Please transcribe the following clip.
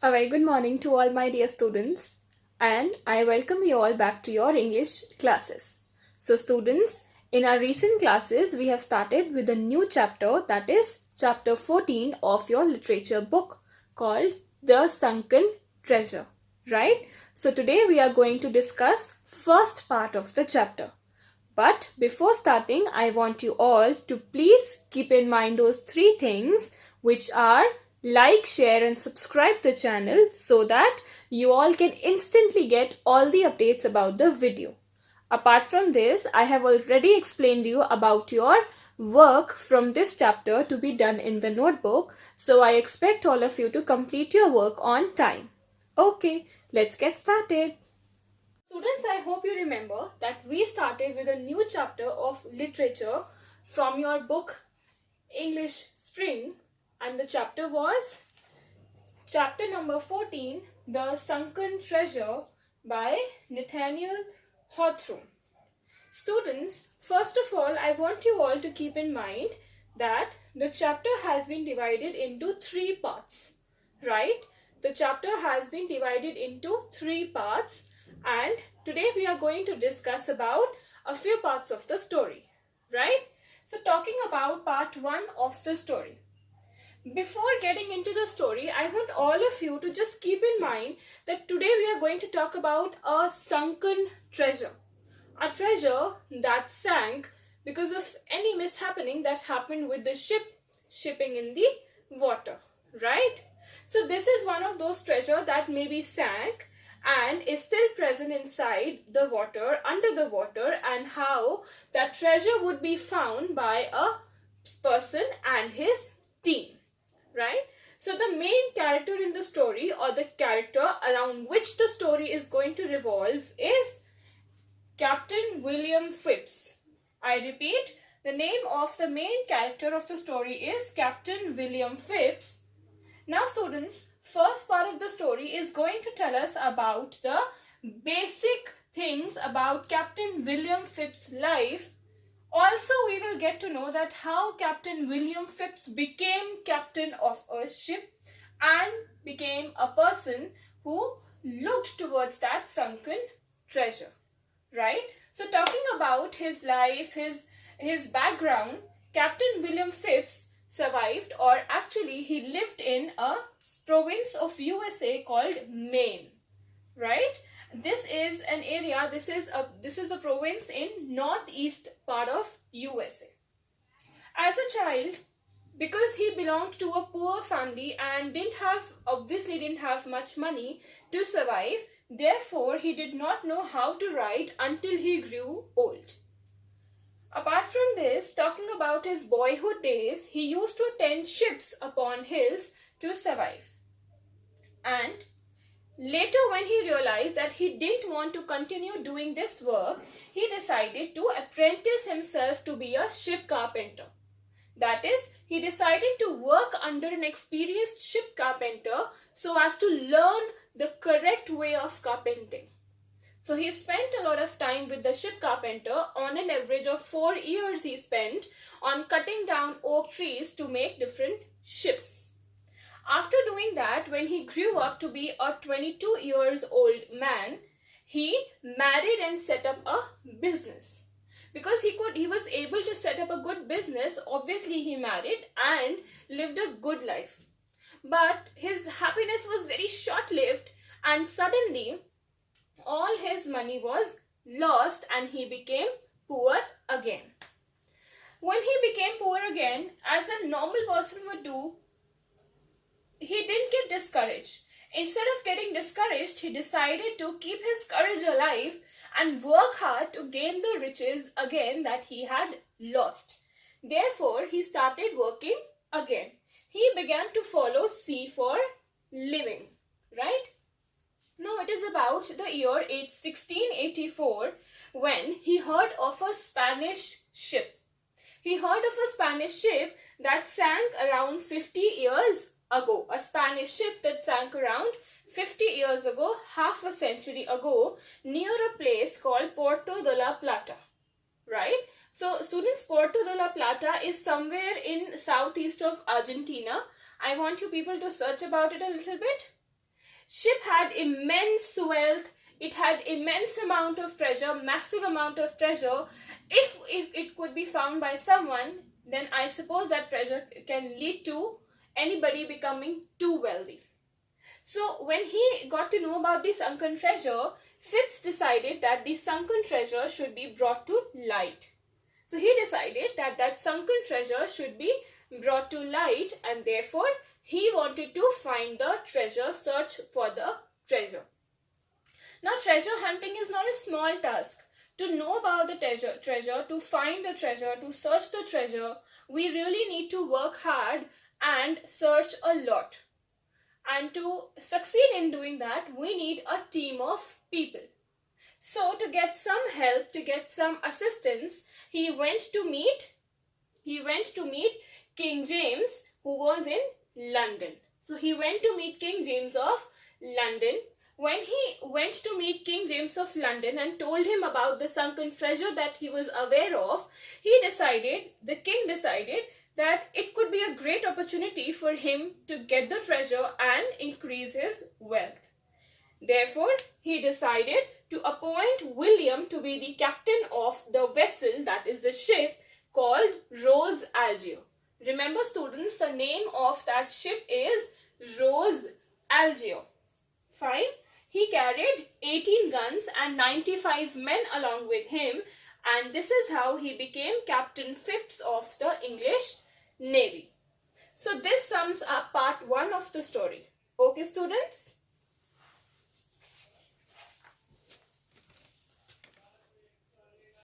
A very good morning to all my dear students, and I welcome you all back to your English classes. So students, in our recent classes we have started with a new chapter, that is chapter 14 of your literature book called The Sunken Treasure, right? So today we are going to discuss first part of the chapter. But before starting, I want you all to please keep in mind those three things, which are like, share and subscribe the channel so that you all can instantly get all the updates about the video. Apart from this, I have already explained you about your work from this chapter to be done in the notebook. So I expect all of you to complete your work on time. Okay, let's get started. Students, I hope you remember that we started with a new chapter of literature from your book English Spring, and the chapter was chapter number 14, The Sunken Treasure by Nathaniel Hawthorne. Students, first of all, I want you all to keep in mind that the chapter has been divided into three parts, right? The chapter has been divided into three parts, and today we are going to discuss about a few parts of the story, right? So talking about part 1 of the story. Before getting into the story, I want all of you to just keep in mind that today we are going to talk about a sunken treasure. A treasure that sank because of any mishappening that happened with the ship shipping in the water, right? So this is one of those treasure that maybe sank and is still present inside the water, under the water, and how that treasure would be found by a person and his team, right? So the main character in the story, or the character around which the story is going to revolve, is Captain William Phips. I repeat, the name of the main character of the story is Captain William Phips. Now students, first part of the story is going to tell us about the basic things about Captain William Phips' life. Also, we will get to know that how Captain William Phips became captain of a ship and became a person who looked towards that sunken treasure, right? So talking about his life, his background, Captain William Phips survived, or actually he lived in a province of USA called Maine, right? This is an area, this is a province in northeast part of USA. As a child, because he belonged to a poor family and obviously didn't have much money to survive, therefore he did not know how to write until he grew old. Apart from this, talking about his boyhood days, he used to tend ships upon hills to survive. And later, when he realized that he didn't want to continue doing this work, he decided to apprentice himself to be a ship carpenter. That is, he decided to work under an experienced ship carpenter so as to learn the correct way of carpenting. So he spent a lot of time with the ship carpenter. On an average of 4 years he spent on cutting down oak trees to make different ships. After doing that, when he grew up to be a 22 years old man, he married and set up a business. Because he was able to set up a good business, obviously he married and lived a good life. But his happiness was very short-lived, and suddenly all his money was lost and he became poor again. When he became poor again, as a normal person would do, he didn't get discouraged. Instead of getting discouraged, he decided to keep his courage alive and work hard to gain the riches again that he had lost. Therefore, he started working again. He began to follow sea for living, right? Now it is about the year 1684 when he heard of a Spanish ship. He heard of a Spanish ship that sank around 50 years ago. A Spanish ship that sank around 50 years ago, half a century ago, near a place called Puerto de la Plata, right? So students, Puerto de la Plata is somewhere in southeast of Argentina. I want you people to search about it a little bit. ship had immense wealth. It had immense amount of treasure, massive amount of treasure. If it could be found by someone, then I suppose that treasure can lead to anybody becoming too wealthy. So when he got to know about the sunken treasure, Phips decided that the sunken treasure should be brought to light. So he decided that that sunken treasure should be brought to light, and therefore he wanted to find the treasure, search for the treasure. Now treasure hunting is not a small task. To know about the treasure, to find the treasure, to search the treasure, we really need to work hard and search a lot. And to succeed in doing that, we need a team of people. So to get some help, to get some assistance, he went to meet King James, who was in London. So he went to meet King James of London. When he went to meet King James of London and told him about the sunken treasure that he was aware of, the king decided that it could be a great opportunity for him to get the treasure and increase his wealth. Therefore, he decided to appoint William to be the captain of the vessel, that is the ship, called Rose Algier. Remember students, the name of that ship is Rose Algier. Fine. He carried 18 guns and 95 men along with him, and this is how he became Captain Phips of the English Navy. So this sums up part 1 of the story. Okay students?